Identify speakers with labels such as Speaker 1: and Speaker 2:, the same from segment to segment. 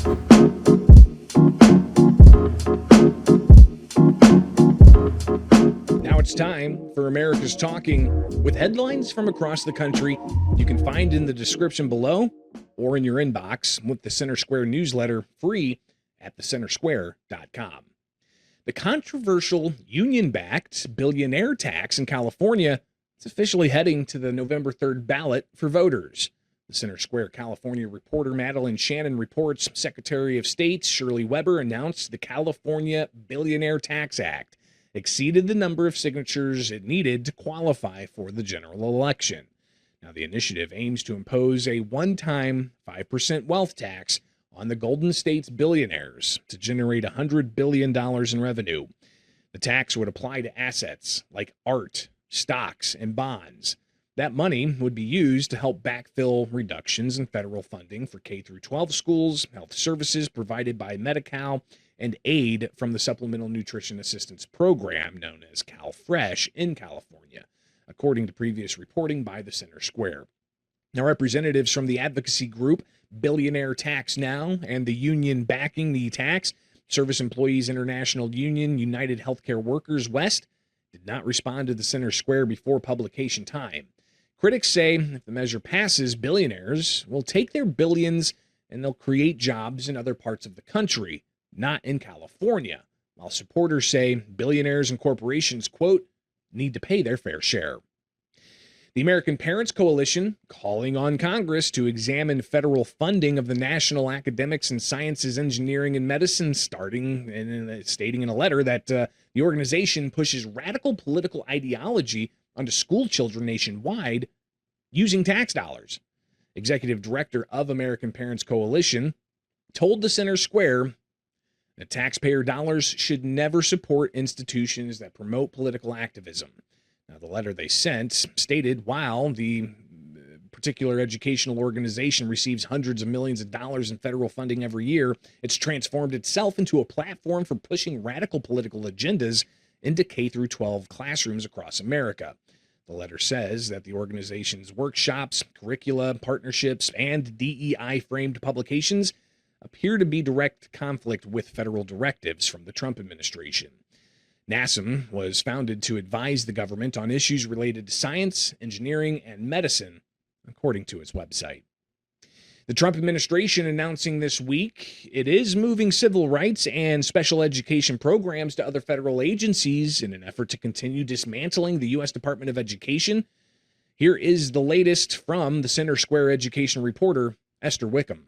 Speaker 1: Now it's time for America's Talking, with headlines from across the country you can find in the description below or in your inbox with the Center Square newsletter, free at thecentersquare.com. The controversial union-backed billionaire tax in California is officially heading to the November 3rd ballot for voters. The Center Square California reporter Madeline Shannon reports Secretary of State Shirley Weber announced the California Billionaire Tax Act exceeded the number of signatures it needed to qualify for the general election. Now, the initiative aims to impose a one-time 5% wealth tax on the Golden State's billionaires to generate $100 billion in revenue. The tax would apply to assets like art, stocks, and bonds. That money would be used to help backfill reductions in federal funding for K-12 schools, health services provided by Medi-Cal, and aid from the Supplemental Nutrition Assistance Program known as CalFresh in California, according to previous reporting by the Center Square. Now, representatives from the advocacy group Billionaire Tax Now and the union backing the tax, Service Employees International Union United Healthcare Workers West, did not respond to the Center Square before publication time. Critics say if the measure passes, billionaires will take their billions and they'll create jobs in other parts of the country, not in California, while supporters say billionaires and corporations, quote, need to pay their fair share. The American Parents Coalition calling on Congress to examine federal funding of the national academics in sciences, engineering, and medicine, stating in a letter that the organization pushes radical political ideology onto school children nationwide using tax dollars. Executive Director of American Parents Coalition told the Center Square that taxpayer dollars should never support institutions that promote political activism. Now, the letter they sent stated while the particular educational organization receives hundreds of millions of dollars in federal funding every year, it's transformed itself into a platform for pushing radical political agendas into K-12 classrooms across America. The letter says that the organization's workshops, curricula, partnerships, and DEI-framed publications appear to be direct conflict with federal directives from the Trump administration. NASM was founded to advise the government on issues related to science, engineering, and medicine, according to its website. The Trump administration announcing this week it is moving civil rights and special education programs to other federal agencies in an effort to continue dismantling the U.S. Department of Education. Here is the latest from the Center Square education reporter, Esther Wickham.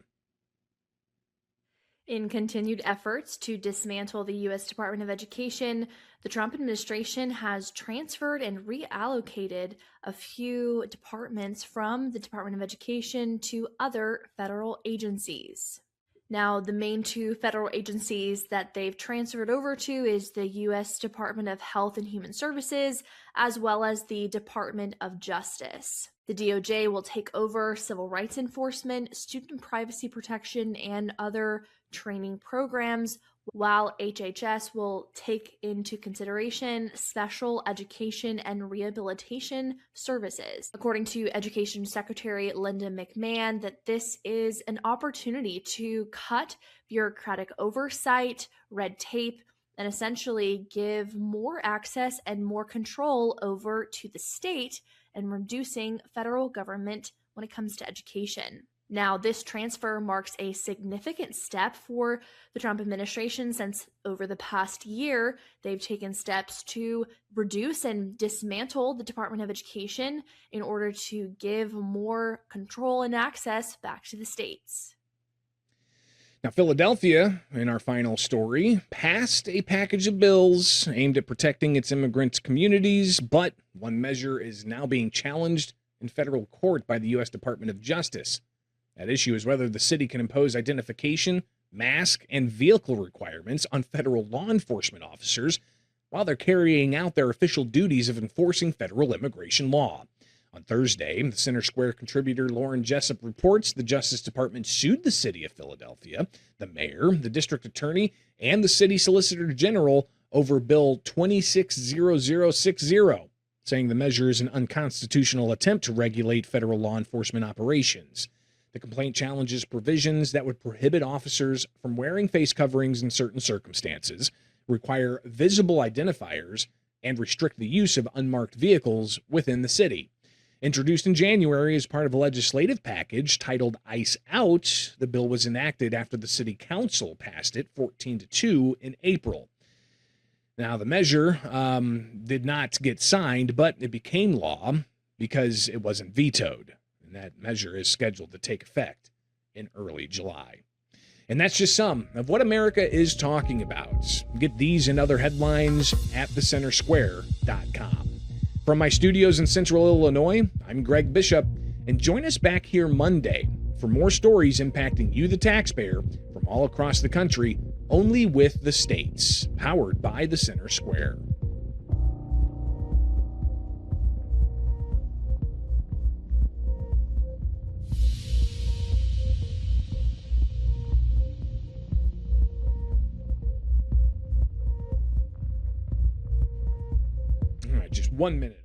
Speaker 2: In continued efforts to dismantle the U.S. Department of Education, the Trump administration has transferred and reallocated a few departments from the Department of Education to other federal agencies. Now, the main two federal agencies that they've transferred over to is the U.S. Department of Health and Human Services, as well as the Department of Justice. The DOJ will take over civil rights enforcement, student privacy protection, and other training programs, while HHS will take into consideration special education and rehabilitation services. According to Education Secretary Linda McMahon, that this is an opportunity to cut bureaucratic oversight, red tape, and essentially give more access and more control over to the state and reducing federal government when it comes to education. Now, this transfer marks a significant step for the Trump administration since over the past year, they've taken steps to reduce and dismantle the Department of Education in order to give more control and access back to the states.
Speaker 1: Now, Philadelphia, in our final story, passed a package of bills aimed at protecting its immigrant communities, but one measure is now being challenged in federal court by the U.S. Department of Justice. That issue is whether the city can impose identification, mask, and vehicle requirements on federal law enforcement officers while they're carrying out their official duties of enforcing federal immigration law. On Thursday, the Center Square contributor Lauren Jessup reports the Justice Department sued the city of Philadelphia, the mayor, the district attorney, and the city solicitor general over Bill 260060, saying the measure is an unconstitutional attempt to regulate federal law enforcement operations. The complaint challenges provisions that would prohibit officers from wearing face coverings in certain circumstances, require visible identifiers, and restrict the use of unmarked vehicles within the city. Introduced in January as part of a legislative package titled Ice Out, the bill was enacted after the city council passed it 14-2 in April. Now, the measure did not get signed, but it became law because it wasn't vetoed. And that measure is scheduled to take effect in early July. And that's just some of what America is talking about. Get these and other headlines at thecentersquare.com. From my studios in Central Illinois, I'm Greg Bishop, and join us back here Monday for more stories impacting you, the taxpayer, from all across the country, only with the states, powered by the Center Square. All right, just 1 minute.